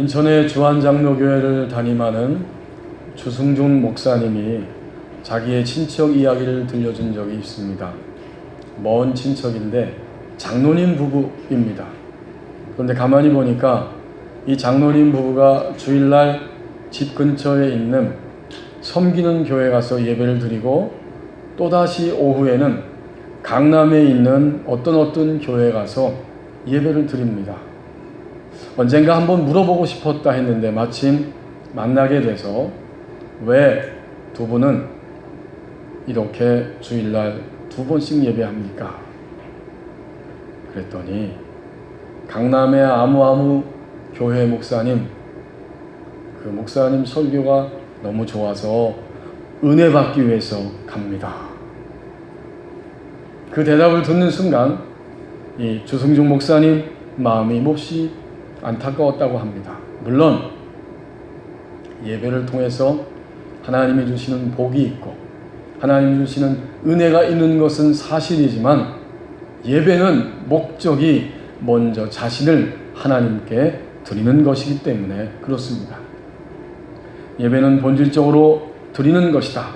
인천의 주한장로교회를 담임하는 주승준 목사님이 자기의 친척 이야기를 들려준 적이 있습니다. 먼 친척인데 장로님 부부입니다. 그런데 가만히 보니까 이 장로님 부부가 주일날 집 근처에 있는 섬기는 교회 가서 예배를 드리고 또다시 오후에는 강남에 있는 어떤 교회에 가서 예배를 드립니다. 언젠가 한번 물어보고 싶었다 했는데 마침 만나게 돼서 왜 두 분은 이렇게 주일날 2번씩 예배합니까? 그랬더니 강남의 아무 교회 목사님, 그 목사님 설교가 너무 좋아서 은혜 받기 위해서 갑니다. 그 대답을 듣는 순간 이 주승준 목사님 마음이 몹시 안타까웠다고 합니다. 물론 예배를 통해서 하나님이 주시는 복이 있고 하나님이 주시는 은혜가 있는 것은 사실이지만 예배는 목적이 먼저 자신을 하나님께 드리는 것이기 때문에 그렇습니다. 예배는 본질적으로 드리는 것이다.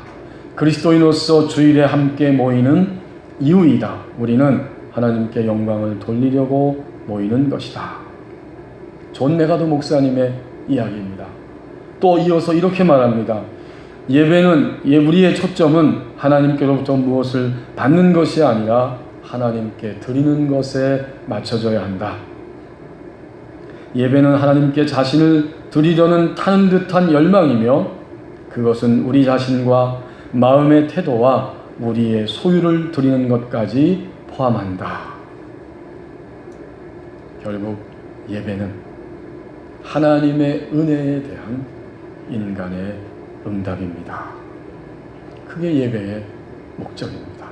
그리스도인으로서 주일에 함께 모이는 이유이다. 우리는 하나님께 영광을 돌리려고 모이는 것이다. 존 메가도 목사님의 이야기입니다. 또 이어서 이렇게 말합니다. 예배는 우리의 초점은 하나님께로부터 무엇을 받는 것이 아니라 하나님께 드리는 것에 맞춰져야 한다. 예배는 하나님께 자신을 드리려는 타는 듯한 열망이며 그것은 우리 자신과 마음의 태도와 우리의 소유를 드리는 것까지 포함한다. 결국 예배는 하나님의 은혜에 대한 인간의 응답입니다. 그게 예배의 목적입니다.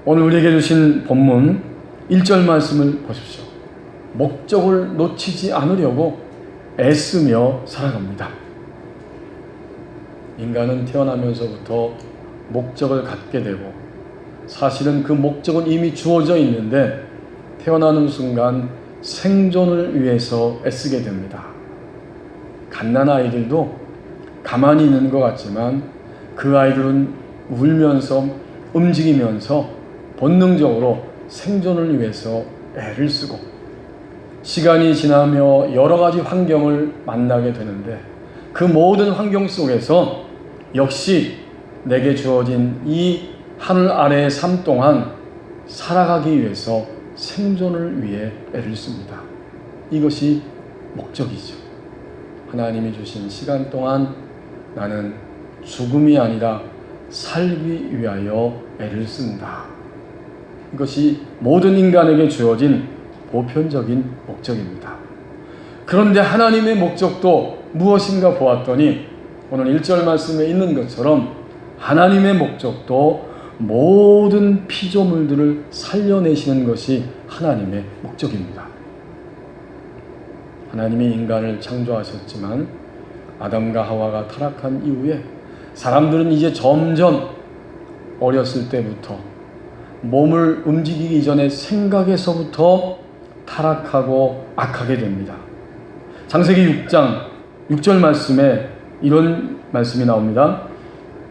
오늘 우리에게 주신 본문 1절 말씀을 보십시오. 목적을 놓치지 않으려고 애쓰며 살아갑니다. 인간은 태어나면서부터 목적을 갖게 되고 사실은 그 목적은 이미 주어져 있는데 태어나는 순간 생존을 위해서 애쓰게 됩니다. 갓난아이들도 가만히 있는 것 같지만 그 아이들은 울면서 움직이면서 본능적으로 생존을 위해서 애를 쓰고 시간이 지나며 여러 가지 환경을 만나게 되는데 그 모든 환경 속에서 역시 내게 주어진 이 하늘 아래의 삶 동안 살아가기 위해서 생존을 위해 애를 씁니다. 이것이 목적이죠. 하나님이 주신 시간 동안 나는 죽음이 아니라 살기 위하여 애를 쓴다. 이것이 모든 인간에게 주어진 보편적인 목적입니다. 그런데 하나님의 목적도 무엇인가 보았더니 오늘 1절 말씀에 있는 것처럼 하나님의 목적도 모든 피조물들을 살려내시는 것이 하나님의 목적입니다. 하나님이 인간을 창조하셨지만 아담과 하와가 타락한 이후에 사람들은 이제 점점 어렸을 때부터 몸을 움직이기 전에 생각에서부터 타락하고 악하게 됩니다. 창세기 6장 6절 말씀에 이런 말씀이 나옵니다.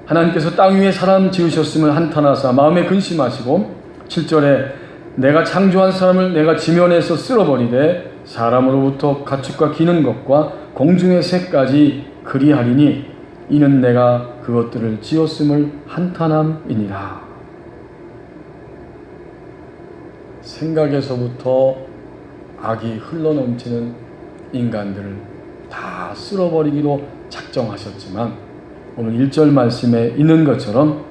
하나님께서 땅 위에 사람 지으셨음을 한탄하사 마음에 근심하시고 7절에 내가 창조한 사람을 내가 지면에서 쓸어버리되 사람으로부터 가축과 기는 것과 공중의 새까지 그리하리니 이는 내가 그것들을 지었음을 한탄함이니라. 생각에서부터 악이 흘러넘치는 인간들을 다 쓸어버리기로 작정하셨지만 오늘 1절 말씀에 있는 것처럼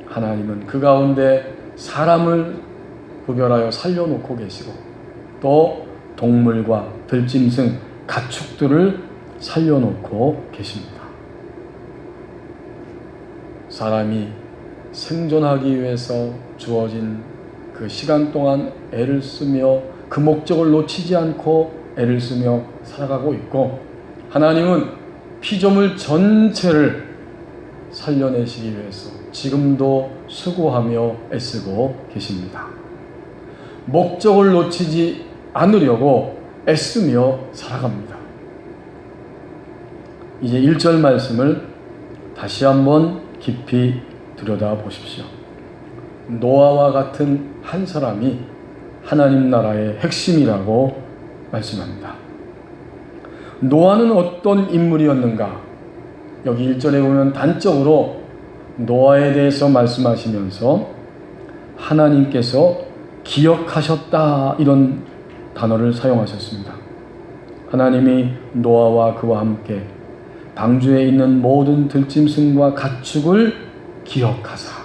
하나님은 그 가운데 사람을 구별하여 살려놓고 계시고 또 동물과 들짐승, 가축들을 살려놓고 계십니다. 사람이 생존하기 위해서 주어진 그 시간 동안 애를 쓰며 그 목적을 놓치지 않고 애를 쓰며 살아가고 있고 하나님은 피조물 전체를 살려내시기 위해서 지금도 수고하며 애쓰고 계십니다. 목적을 놓치지 않으려고 애쓰며 살아갑니다. 이제 1절 말씀을 다시 한번 깊이 들여다보십시오. 노아와 같은 한 사람이 하나님 나라의 핵심이라고 말씀합니다. 노아는 어떤 인물이었는가? 여기 1절에 보면 단적으로 노아에 대해서 말씀하시면서 하나님께서 기억하셨다 이런 단어를 사용하셨습니다. 하나님이 노아와 그와 함께 방주에 있는 모든 들짐승과 가축을 기억하사.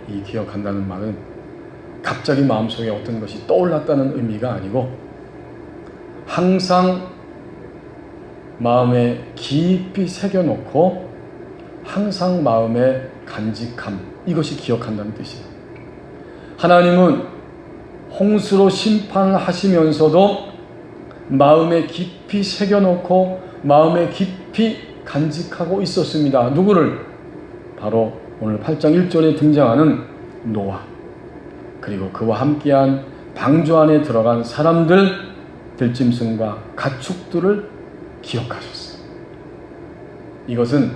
이 기억한다는 말은 갑자기 마음속에 어떤 것이 떠올랐다는 의미가 아니고 항상 마음에 깊이 새겨놓고 항상 마음에 간직함, 이것이 기억한다는 뜻이에요. 하나님은 홍수로 심판하시면서도 마음에 깊이 새겨놓고 마음에 깊이 간직하고 있었습니다. 누구를? 바로 오늘 8장 1절에 등장하는 노아, 그리고 그와 함께한 방주 안에 들어간 사람들, 들짐승과 가축들을 기억하셨어요. 이것은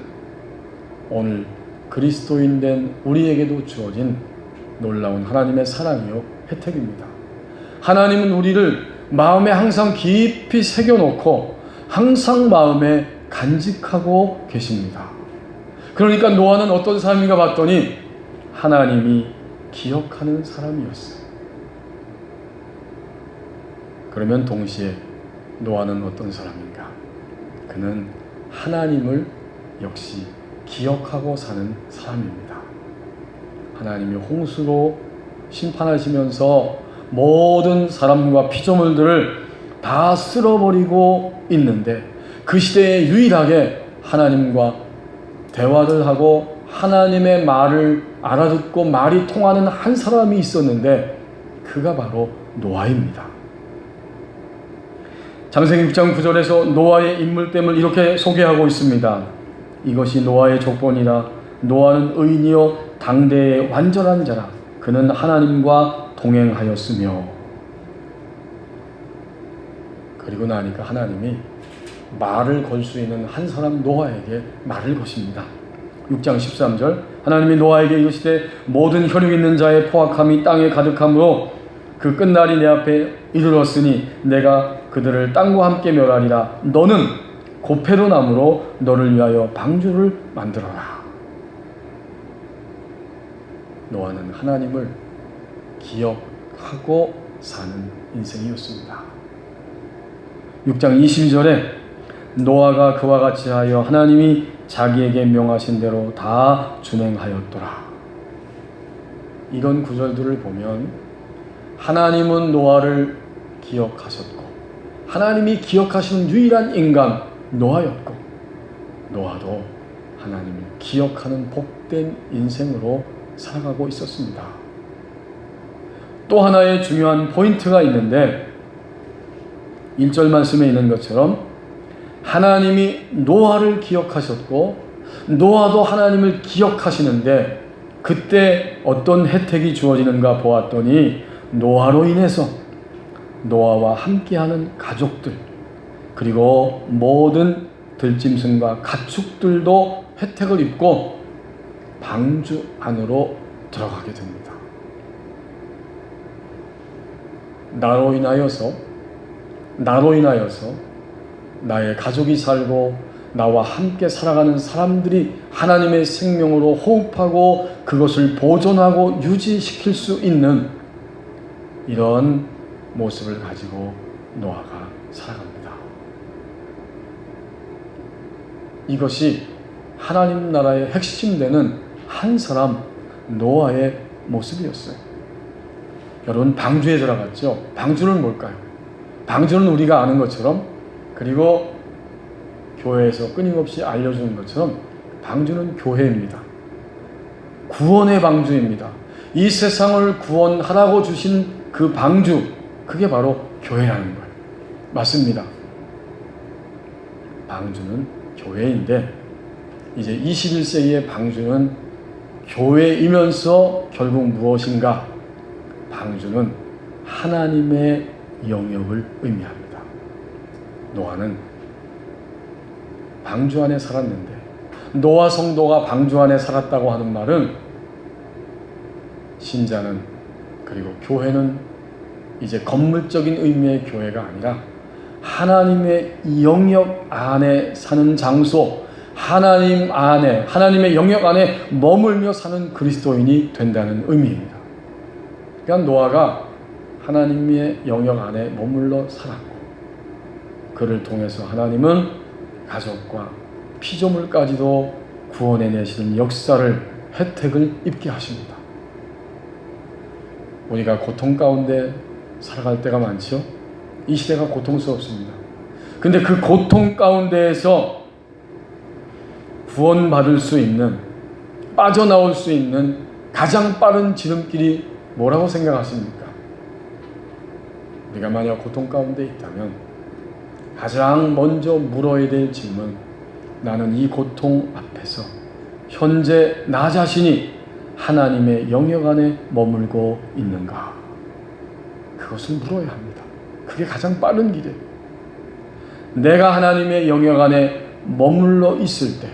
오늘 그리스도인 된 우리에게도 주어진 놀라운 하나님의 사랑이요 혜택입니다. 하나님은 우리를 마음에 항상 깊이 새겨놓고 항상 마음에 간직하고 계십니다. 그러니까 노아는 어떤 사람인가 봤더니 하나님이 기억하는 사람이었어요. 그러면 동시에 노아는 어떤 사람인가? 그는 하나님을 역시 기억하고 사는 사람입니다. 하나님이 홍수로 심판하시면서 모든 사람과 피조물들을 다 쓸어버리고 있는데 그 시대에 유일하게 하나님과 대화를 하고 하나님의 말을 알아듣고 말이 통하는 한 사람이 있었는데 그가 바로 노아입니다. 창세기 6장 9절에서 노아의 인물됨을 이렇게 소개하고 있습니다. 이것이 노아의 족본이라. 노아는 의인이요 당대의 완전한 자라. 그는 하나님과 동행하였으며. 그리고 나니까 하나님이 말을 걸 수 있는 한 사람 노아에게 말을 거십니다. 6장 13절 하나님이 노아에게 이르시되 모든 혈육 있는 자의 포악함이 땅에 가득하므로 그 끝날이 내 앞에 이르렀으니 내가 그들을 땅과 함께 멸하리라. 너는 고페로 나무로 너를 위하여 방주를 만들어라. 노아는 하나님을 기억하고 사는 인생이었습니다. 6장 22절에 노아가 그와 같이 하여 하나님이 자기에게 명하신 대로 다 준행하였더라. 이런 구절들을 보면 하나님은 노아를 기억하셨고 하나님이 기억하시는 유일한 인간 노아였고 노아도 하나님을 기억하는 복된 인생으로 살아가고 있었습니다. 또 하나의 중요한 포인트가 있는데 1절 말씀에 있는 것처럼 하나님이 노아를 기억하셨고 노아도 하나님을 기억하시는데 그때 어떤 혜택이 주어지는가 보았더니 노아로 인해서 노아와 함께하는 가족들 그리고 모든 들짐승과 가축들도 혜택을 입고 방주 안으로 들어가게 됩니다. 나로 인하여서 나의 가족이 살고 나와 함께 살아가는 사람들이 하나님의 생명으로 호흡하고 그것을 보존하고 유지시킬 수 있는 이런 모습을 가지고 노아가 살아갑니다. 이것이 하나님 나라의 핵심되는 한 사람 노아의 모습이었어요. 여러분 방주에 들어갔죠? 방주는 뭘까요? 방주는 우리가 아는 것처럼 그리고 교회에서 끊임없이 알려주는 것처럼 방주는 교회입니다. 구원의 방주입니다. 이 세상을 구원하라고 주신 그 방주, 그게 바로 교회라는 거예요. 맞습니다. 방주는 교회인데 이제 21세기의 방주는 교회이면서 결국 무엇인가? 방주는 하나님의 영역을 의미합니다. 노아는 방주 안에 살았는데, 노아 성도가 방주 안에 살았다고 하는 말은 신자는, 그리고 교회는 이제 건물적인 의미의 교회가 아니라 하나님의 영역 안에 사는 장소, 하나님 안에, 하나님의 영역 안에 머물며 사는 그리스도인이 된다는 의미입니다. 그러니까 노아가 하나님의 영역 안에 머물러 살았고, 그를 통해서 하나님은 가족과 피조물까지도 구원해내시는 역사를, 혜택을 입게 하십니다. 우리가 고통 가운데 살아갈 때가 많죠. 이 시대가 고통스럽습니다. 근데 그 고통 가운데에서 구원받을 수 있는, 빠져나올 수 있는 가장 빠른 지름길이 뭐라고 생각하십니까? 우리가 만약 고통 가운데 있다면 가장 먼저 물어야 될 질문, 나는 이 고통 앞에서 현재 나 자신이 하나님의 영역 안에 머물고 있는가? 그것을 물어야 합니다. 그게 가장 빠른 길이에요. 내가 하나님의 영역 안에 머물러 있을 때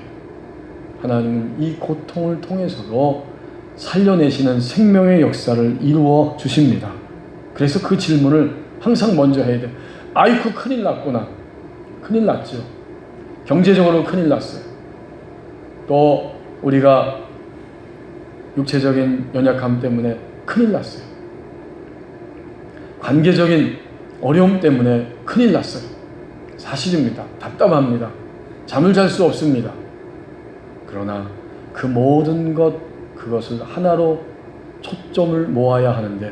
하나님은 이 고통을 통해서도 살려내시는 생명의 역사를 이루어 주십니다. 그래서 그 질문을 항상 먼저 해야 돼. 아이쿠, 큰일 났구나. 큰일 났죠. 경제적으로 큰일 났어요. 또 우리가 육체적인 연약함 때문에 큰일 났어요. 관계적인 어려움 때문에 큰일 났어요. 사실입니다. 답답합니다. 잠을 잘 수 없습니다. 그러나 그 모든 그것을 하나로 초점을 모아야 하는데,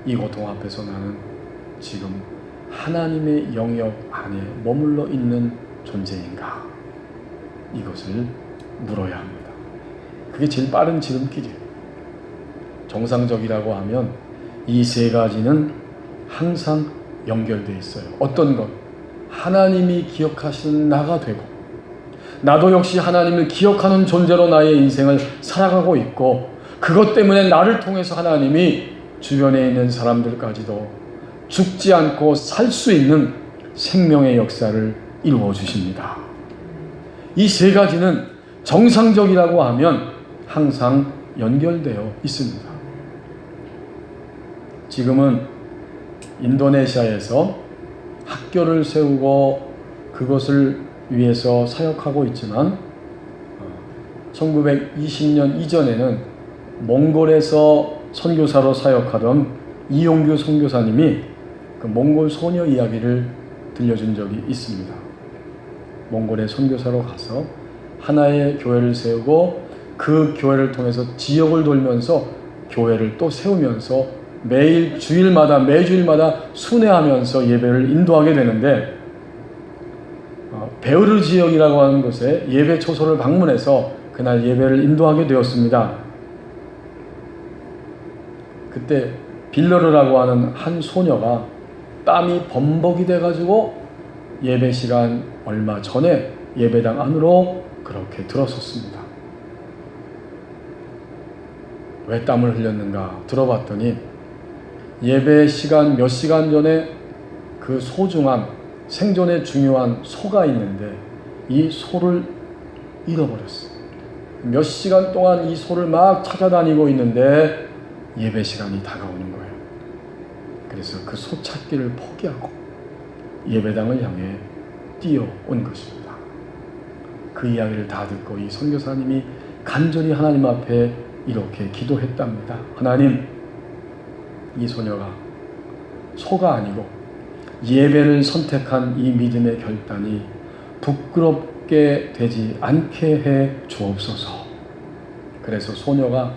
이 고통 앞에서 나는 지금 하나님의 영역 안에 머물러 있는 존재인가? 이것을 물어야 합니다. 그게 제일 빠른 지름길이에요. 정상적이라고 하면 이 세 가지는 항상 연결되어 있어요. 어떤 것? 하나님이 기억하시는 나가 되고, 나도 역시 하나님을 기억하는 존재로 나의 인생을 살아가고 있고, 그것 때문에 나를 통해서 하나님이 주변에 있는 사람들까지도 죽지 않고 살 수 있는 생명의 역사를 이루어 주십니다. 이 세 가지는 정상적이라고 하면 항상 연결되어 있습니다. 지금은 인도네시아에서 학교를 세우고 그것을 위해서 사역하고 있지만 1920년 이전에는 몽골에서 선교사로 사역하던 이용규 선교사님이 그 몽골 소녀 이야기를 들려준 적이 있습니다. 몽골에 선교사로 가서 하나의 교회를 세우고 그 교회를 통해서 지역을 돌면서 교회를 또 세우면서 매일 매주일마다 순회하면서 예배를 인도하게 되는데, 베으르 지역이라고 하는 곳에 예배 초소를 방문해서 그날 예배를 인도하게 되었습니다. 그때 빌러르라고 하는 한 소녀가 땀이 범벅이 돼가지고 예배 시간 얼마 전에 예배당 안으로 그렇게 들어섰습니다. 왜 땀을 흘렸는가 들어봤더니 예배 시간 몇 시간 전에 그 소중한, 생존에 중요한 소가 있는데 이 소를 잃어버렸어요. 몇 시간 동안 이 소를 막 찾아다니고 있는데 예배 시간이 다가오는 거예요. 그래서 그 소 찾기를 포기하고 예배당을 향해 뛰어온 것입니다. 그 이야기를 다 듣고 이 선교사님이 간절히 하나님 앞에 이렇게 기도했답니다. 하나님, 이 소녀가 소가 아니고 예배를 선택한 이 믿음의 결단이 부끄럽게 되지 않게 해 주옵소서. 그래서 소녀가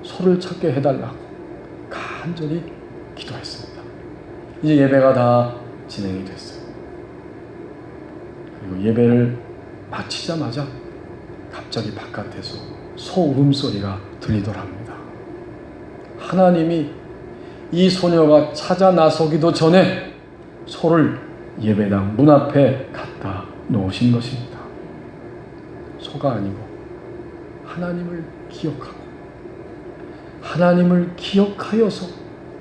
소를 찾게 해달라고 간절히 기도했습니다. 이제 예배가 다 진행이 됐어요. 그리고 예배를 마치자마자 갑자기 바깥에서 소 울음소리가 들리더랍니다. 하나님이 이 소녀가 찾아 나서기도 전에 소를 예배당 문 앞에 갖다 놓으신 것입니다. 소가 아니고 하나님을 기억하고 하나님을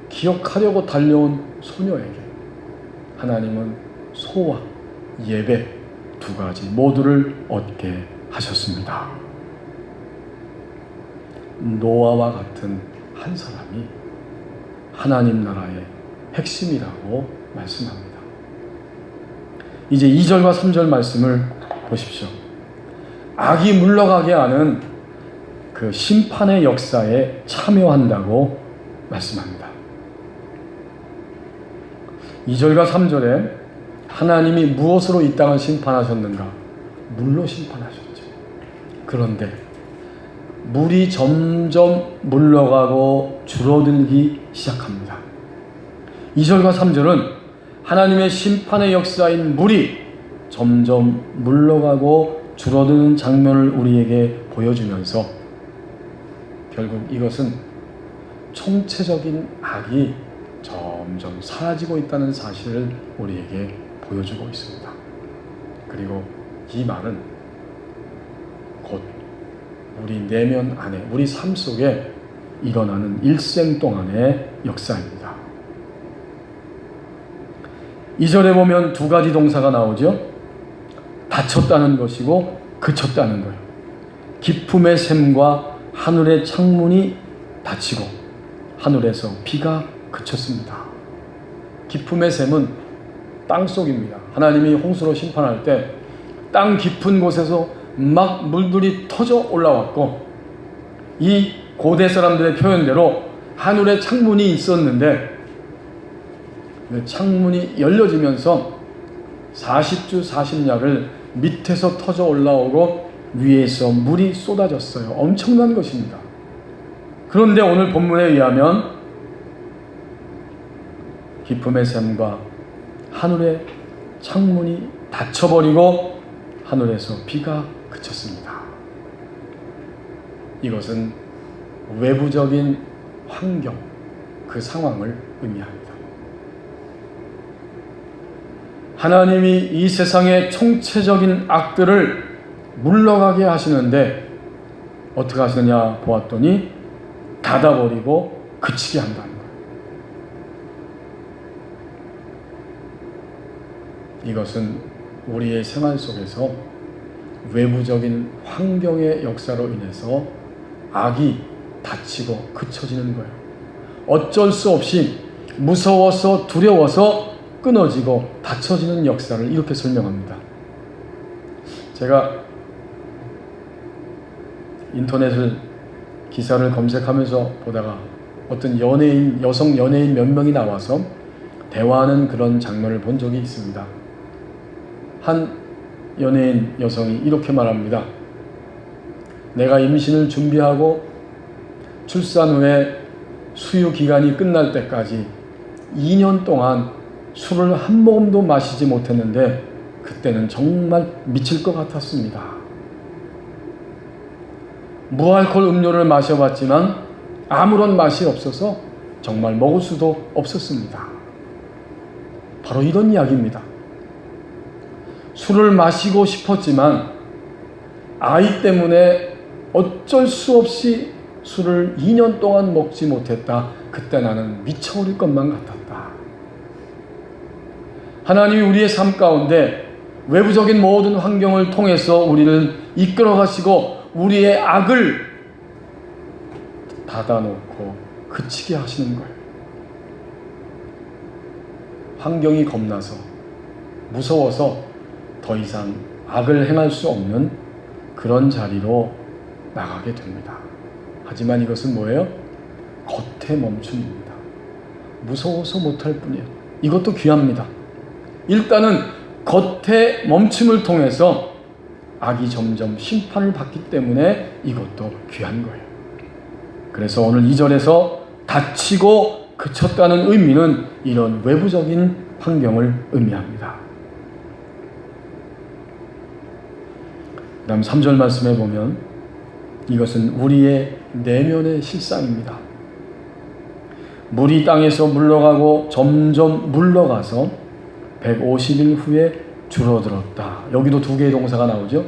기억하려고 달려온 소녀에게 하나님은 소와 예배 두 가지 모두를 얻게 하셨습니다. 노아와 같은 한 사람이 하나님 나라의 핵심이라고 말씀합니다. 이제 2절과 3절 말씀을 보십시오. 악이 물러가게 하는 그 심판의 역사에 참여한다고 말씀합니다. 2절과 3절에 하나님이 무엇으로 이 땅을 심판하셨는가? 물로 심판하셨죠. 그런데 물이 점점 물러가고 줄어들기 시작합니다. 2절과 3절은 하나님의 심판의 역사인 물이 점점 물러가고 줄어드는 장면을 우리에게 보여주면서 결국 이것은 총체적인 악이 점점 사라지고 있다는 사실을 우리에게 보여주고 있습니다. 그리고 이 말은 곧 우리 내면 안에, 우리 삶 속에 일어나는 일생 동안의 역사입니다. 2절에 보면 두 가지 동사가 나오죠. 닫혔다는 것이고 그쳤다는 거예요. 깊음의 샘과 하늘의 창문이 닫히고 하늘에서 비가 그쳤습니다. 깊음의 샘은 땅속입니다. 하나님이 홍수로 심판할 때 땅 깊은 곳에서 막 물들이 터져 올라왔고, 이 고대 사람들의 표현대로 하늘에 창문이 있었는데 그 창문이 열려지면서 40주 40야를 밑에서 터져 올라오고 위에서 물이 쏟아졌어요. 엄청난 것입니다. 그런데 오늘 본문에 의하면 깊음의 샘과 하늘의 창문이 닫혀버리고 하늘에서 비가 그쳤습니다. 이것은 외부적인 환경, 그 상황을 의미합니다. 하나님이 이 세상의 총체적인 악들을 물러가게 하시는데 어떻게 하시느냐 보았더니 닫아버리고 그치게 한다는 거예요. 이것은 우리의 생활 속에서 외부적인 환경의 역사로 인해서 악이 닫히고 그쳐지는 거예요. 어쩔 수 없이 무서워서 두려워서 끊어지고 닫혀지는 역사를 이렇게 설명합니다. 제가 인터넷을 기사를 검색하면서 보다가 어떤 연예인, 여성 연예인 몇 명이 나와서 대화하는 그런 장면을 본 적이 있습니다. 한 연예인 여성이 이렇게 말합니다. 내가 임신을 준비하고 출산 후에 수유 기간이 끝날 때까지 2년 동안 술을 한 모금도 마시지 못했는데 그때는 정말 미칠 것 같았습니다. 무알콜 음료를 마셔봤지만 아무런 맛이 없어서 정말 먹을 수도 없었습니다. 바로 이런 이야기입니다. 술을 마시고 싶었지만 아이 때문에 어쩔 수 없이 술을 2년 동안 먹지 못했다. 그때 나는 미쳐버릴 것만 같았다. 하나님이 우리의 삶 가운데 외부적인 모든 환경을 통해서 우리를 이끌어 가시고 우리의 악을 닫아놓고 그치게 하시는 거예요. 환경이 겁나서 무서워서 더 이상 악을 행할 수 없는 그런 자리로 나가게 됩니다. 하지만 이것은 뭐예요? 겉의 멈춤입니다. 무서워서 못할 뿐이에요. 이것도 귀합니다. 일단은 겉의 멈춤을 통해서 악이 점점 심판을 받기 때문에 이것도 귀한 거예요. 그래서 오늘 2절에서 닫히고 그쳤다는 의미는 이런 외부적인 환경을 의미합니다. 그 다음 3절 말씀에 보면 이것은 우리의 내면의 실상입니다. 물이 땅에서 물러가고 점점 물러가서 150일 후에 줄어들었다. 여기도 두 개의 동사가 나오죠.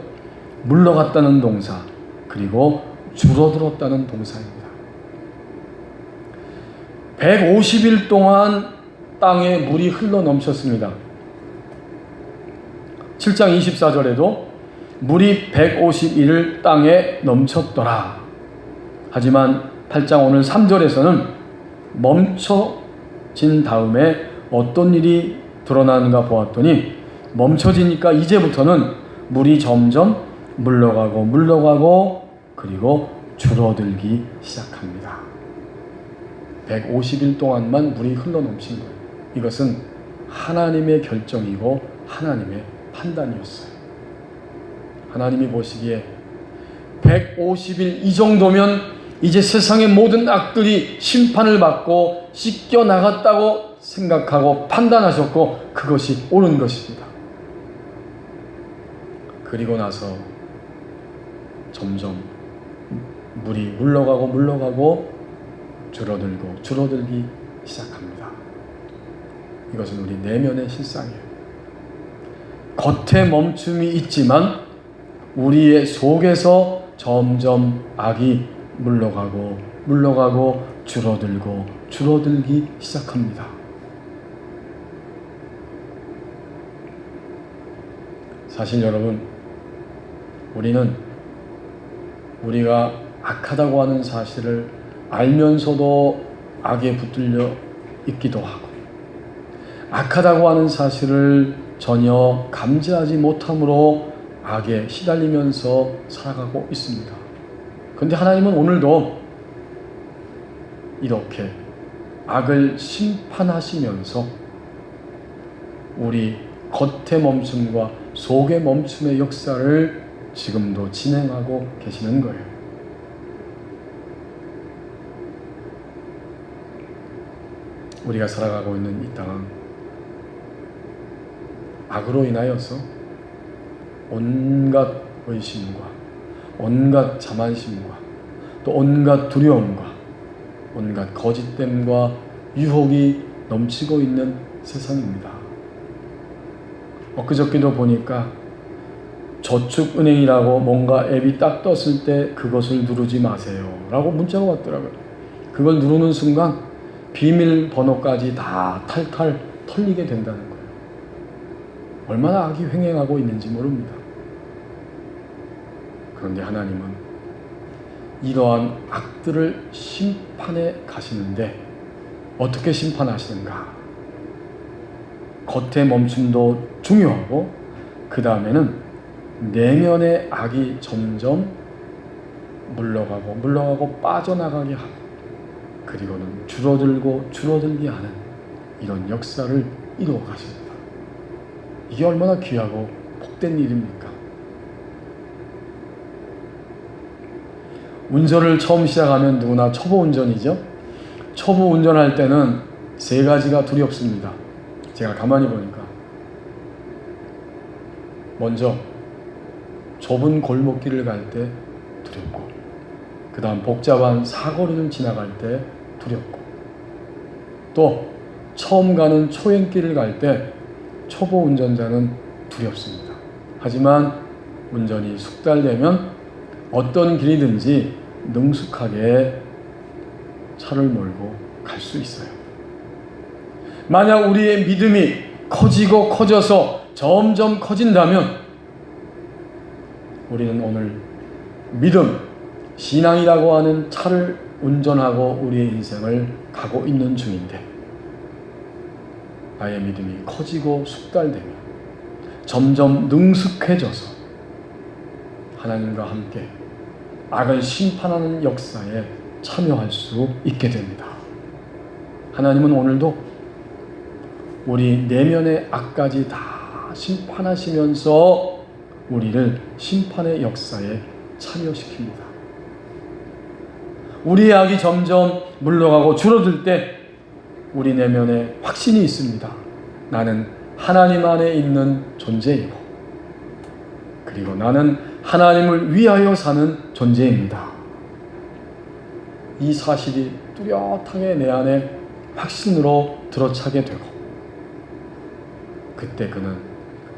물러갔다는 동사 그리고 줄어들었다는 동사입니다. 150일 동안 땅에 물이 흘러 넘쳤습니다. 7장 24절에도 물이 151을 땅에 넘쳤더라. 하지만 8장 오늘 3절에서는 멈춰진 다음에 어떤 일이 드러나는가 보았더니 멈춰지니까 이제부터는 물이 점점 물러가고 그리고 줄어들기 시작합니다. 150일 동안만 물이 흘러넘친 거예요. 이것은 하나님의 결정이고 하나님의 판단이었어요. 하나님이 보시기에 150일 이 정도면 이제 세상의 모든 악들이 심판을 받고 씻겨나갔다고 생각하고 판단하셨고 그것이 옳은 것입니다. 그리고 나서 점점 물이 물러가고 줄어들기 시작합니다. 이것은 우리 내면의 실상이에요. 겉에 멈춤이 있지만 우리의 속에서 점점 악이 물러가고 줄어들기 시작합니다. 사실 여러분, 우리는 우리가 악하다고 하는 사실을 알면서도 악에 붙들려 있기도 하고, 악하다고 하는 사실을 전혀 감지하지 못함으로 악에 시달리면서 살아가고 있습니다. 그런데 하나님은 오늘도 이렇게 악을 심판하시면서 우리 겉의 멈춤과 속의 멈춤의 역사를 지금도 진행하고 계시는 거예요. 우리가 살아가고 있는 이 땅은 악으로 인하여서 온갖 의심과 온갖 자만심과 또 온갖 두려움과 온갖 거짓됨과 유혹이 넘치고 있는 세상입니다. 엊그저께도 보니까 저축은행이라고 뭔가 앱이 딱 떴을 때 그것을 누르지 마세요 라고 문자가 왔더라고요. 그걸 누르는 순간 비밀번호까지 다 탈탈 털리게 된다는 거예요. 얼마나 악이 횡행하고 있는지 모릅니다. 그런데 하나님은 이러한 악들을 심판해 가시는데 어떻게 심판하시는가? 겉의 멈춤도 중요하고 그 다음에는 내면의 악이 점점 물러가고 빠져나가게 하고 그리고는 줄어들기 하는 이런 역사를 이루어 가십니다. 이게 얼마나 귀하고 복된 일입니까? 운전을 처음 시작하면 누구나 초보 운전이죠. 초보 운전할 때는 세 가지가 두렵습니다. 제가 가만히 보니까 먼저 좁은 골목길을 갈 때 두렵고, 그 다음 복잡한 사거리를 지나갈 때 두렵고, 또 처음 가는 초행길을 갈 때 초보 운전자는 두렵습니다. 하지만 운전이 숙달되면 어떤 길이든지 능숙하게 차를 몰고 갈 수 있어요. 만약 우리의 믿음이 커져서 점점 커진다면 우리는 오늘 믿음, 신앙이라고 하는 차를 운전하고 우리의 인생을 가고 있는 중인데, 나의 믿음이 커지고 숙달되며 점점 능숙해져서 하나님과 함께 악을 심판하는 역사에 참여할 수 있게 됩니다. 하나님은 오늘도 우리 내면의 악까지 다 심판하시면서 우리를 심판의 역사에 참여시킵니다. 우리의 악이 점점 물러가고 줄어들 때 우리 내면에 확신이 있습니다. 나는 하나님 안에 있는 존재이고, 그리고 나는 하나님을 위하여 사는 존재입니다. 이 사실이 뚜렷하게 내 안에 확신으로 들어차게 되고, 그때 그는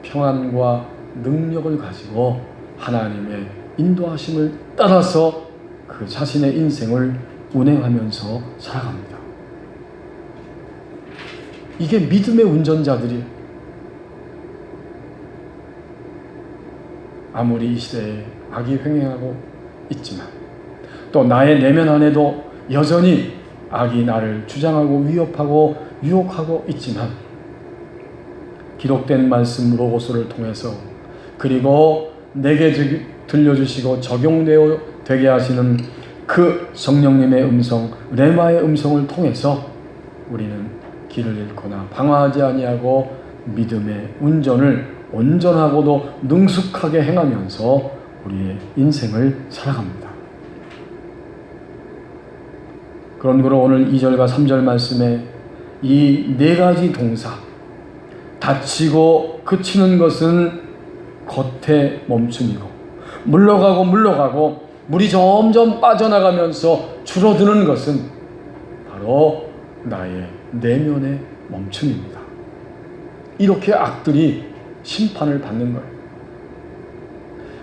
평안과 능력을 가지고 하나님의 인도하심을 따라서 그 자신의 인생을 운행하면서 살아갑니다. 이게 믿음의 운전자들이 아무리 이 시대에 악이 횡행하고 있지만 또 나의 내면 안에도 여전히 악이 나를 주장하고 위협하고 유혹하고 있지만 기록된 말씀 로고스를 통해서 그리고 내게 들려주시고 적용되어 되게 하시는 그 성령님의 음성, 레마의 음성을 통해서 우리는 길을 잃거나 방황하지 아니하고 믿음의 운전을 온전하고도 능숙하게 행하면서 우리의 인생을 살아갑니다. 그러므로 오늘 2절과 3절 말씀에 이 네 가지 동사, 다치고 그치는 것은 겉에 멈춤이고 물러가고 물이 점점 빠져나가면서 줄어드는 것은 바로 나의 내면의 멈춤입니다. 이렇게 악들이 심판을 받는 거예요.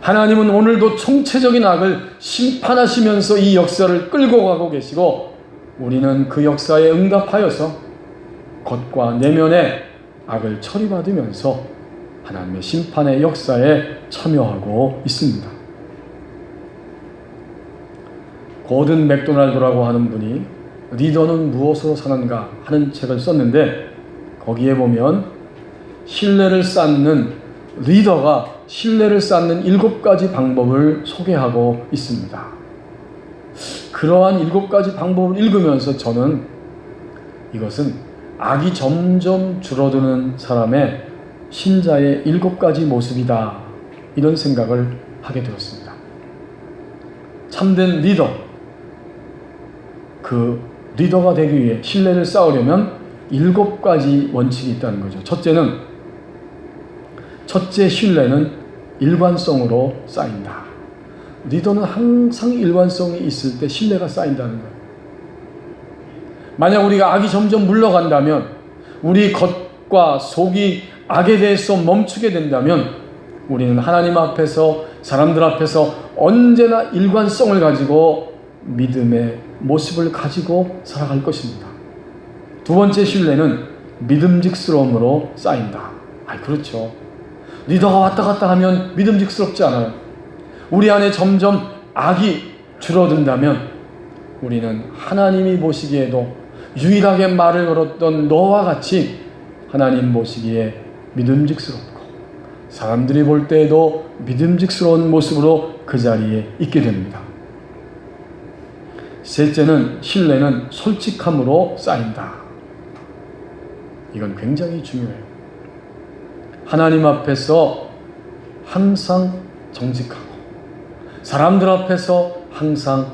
하나님은 오늘도 총체적인 악을 심판하시면서 이 역사를 끌고 가고 계시고 우리는 그 역사에 응답하여서 겉과 내면의 악을 처리받으면서 하나님의 심판의 역사에 참여하고 있습니다. 고든 맥도날드라고 하는 분이 리더는 무엇으로 사는가 하는 책을 썼는데 거기에 보면 리더가 신뢰를 쌓는 7가지 방법을 소개하고 있습니다. 그러한 7가지 방법을 읽으면서 저는 이것은 악이 점점 줄어드는 사람의 신자의 7가지 모습이다 이런 생각을 하게 되었습니다. 참된 리더, 그 리더가 되기 위해 신뢰를 쌓으려면 7가지 원칙이 있다는 거죠. 첫째 신뢰는 일관성으로 쌓인다. 리더는 항상 일관성이 있을 때 신뢰가 쌓인다는 거예요. 만약 우리가 악이 점점 물러간다면, 우리 겉과 속이 악에 대해서 멈추게 된다면 우리는 하나님 앞에서, 사람들 앞에서 언제나 일관성을 가지고 믿음의 모습을 가지고 살아갈 것입니다. 두 번째 신뢰는 믿음직스러움으로 쌓인다. 그렇죠. 리더가 왔다 갔다 하면 믿음직스럽지 않아요. 우리 안에 점점 악이 줄어든다면 우리는 하나님이 보시기에도 유일하게 말을 걸었던 너와 같이 하나님 보시기에 믿음직스럽고 사람들이 볼 때에도 믿음직스러운 모습으로 그 자리에 있게 됩니다. 셋째는 신뢰는 솔직함으로 쌓인다. 이건 굉장히 중요해요. 하나님 앞에서 항상 정직하고 사람들 앞에서 항상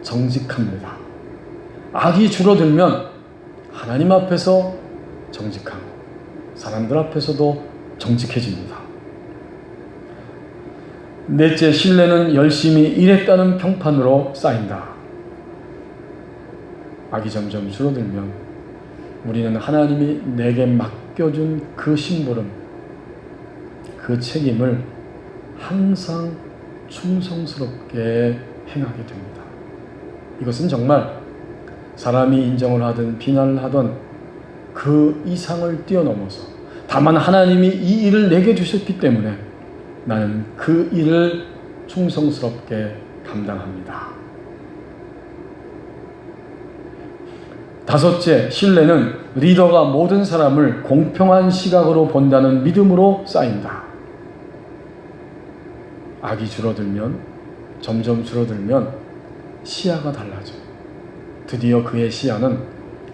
정직합니다. 악이 줄어들면 하나님 앞에서 정직하고 사람들 앞에서도 정직해집니다. 넷째, 신뢰는 열심히 일했다는 평판으로 쌓인다. 악이 점점 줄어들면 우리는 하나님이 내게 맡겨준 그 심부름, 그 책임을 항상 충성스럽게 행하게 됩니다. 이것은 정말 사람이 인정을 하든 비난을 하든 그 이상을 뛰어넘어서 다만 하나님이 이 일을 내게 주셨기 때문에 나는 그 일을 충성스럽게 감당합니다. 다섯째, 신뢰는 리더가 모든 사람을 공평한 시각으로 본다는 믿음으로 쌓인다. 악이 점점 줄어들면 시야가 달라져요. 드디어 그의 시야는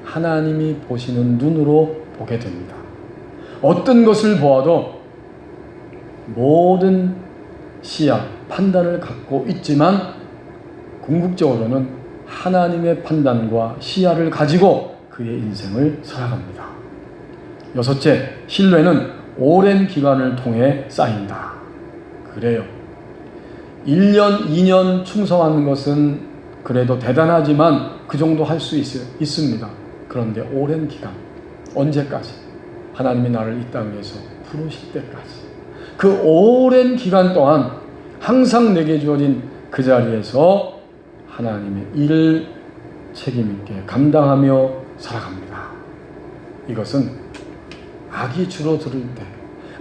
하나님이 보시는 눈으로 보게 됩니다. 어떤 것을 보아도 모든 시야, 판단을 갖고 있지만 궁극적으로는 하나님의 판단과 시야를 가지고 그의 인생을 살아갑니다. 여섯째, 신뢰는 오랜 기간을 통해 쌓인다. 그래요. 1년, 2년 충성하는 것은 그래도 대단하지만 그 정도 할 수 있습니다. 그런데 오랜 기간, 언제까지? 하나님이 나를 이 땅에서 부르실 때까지. 그 오랜 기간 동안 항상 내게 주어진 그 자리에서 하나님의 일을 책임있게 감당하며 살아갑니다. 이것은 악이 줄어들 때,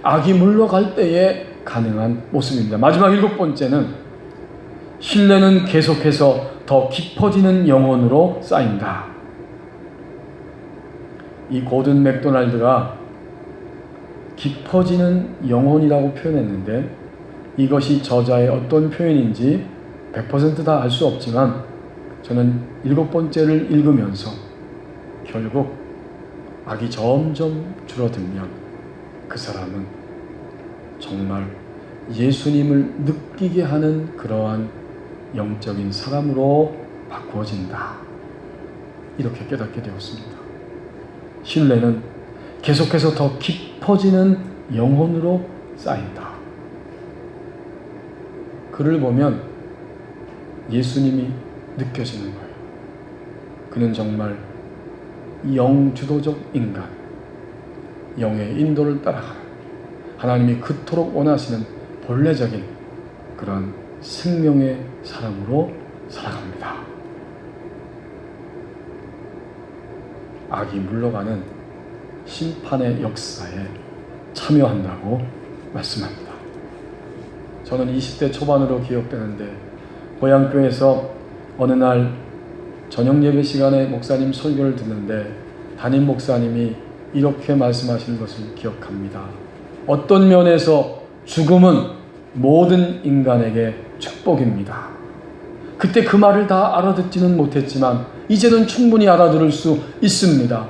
악이 물러갈 때에 가능한 모습입니다. 마지막 7번째는 신뢰는 계속해서 더 깊어지는 영혼으로 쌓인다. 이 고든 맥도날드가 깊어지는 영혼이라고 표현했는데 이것이 저자의 어떤 표현인지 100% 다 알 수 없지만 저는 7번째를 읽으면서 결국 악이 점점 줄어들면 그 사람은 정말 예수님을 느끼게 하는 그러한 영적인 사람으로 바꾸어진다. 이렇게 깨닫게 되었습니다. 신뢰는 계속해서 더 깊어지는 영혼으로 쌓인다. 그를 보면 예수님이 느껴지는 거예요. 그는 정말 영주도적 인간, 영의 인도를 따라가는 하나님이 그토록 원하시는 본래적인 그런 생명의 사람으로 살아갑니다. 악이 물러가는 심판의 역사에 참여한다고 말씀합니다. 저는 20대 초반으로 기억되는데 고향교회에서 어느 날 저녁 예배 시간에 목사님 설교를 듣는데 담임 목사님이 이렇게 말씀하시는 것을 기억합니다. 어떤 면에서 죽음은 모든 인간에게 축복입니다. 그때 그 말을 다 알아듣지는 못했지만 이제는 충분히 알아들을 수 있습니다.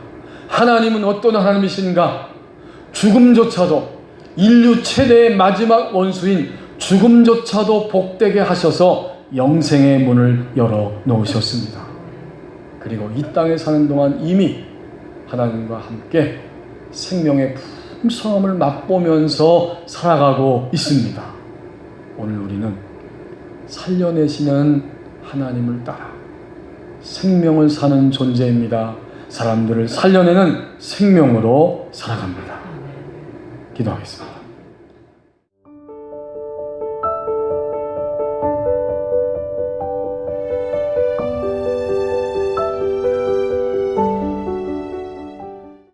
하나님은 어떤 하나님이신가? 죽음조차도 인류 최대의 마지막 원수인 죽음조차도 복되게 하셔서 영생의 문을 열어 놓으셨습니다. 그리고 이 땅에 사는 동안 이미 하나님과 함께 생명의 풍성함을 맛보면서 살아가고 있습니다. 오늘 우리는 살려내시는 하나님을 따라 생명을 사는 존재입니다. 사람들을 살려내는 생명으로 살아갑니다. 기도하겠습니다.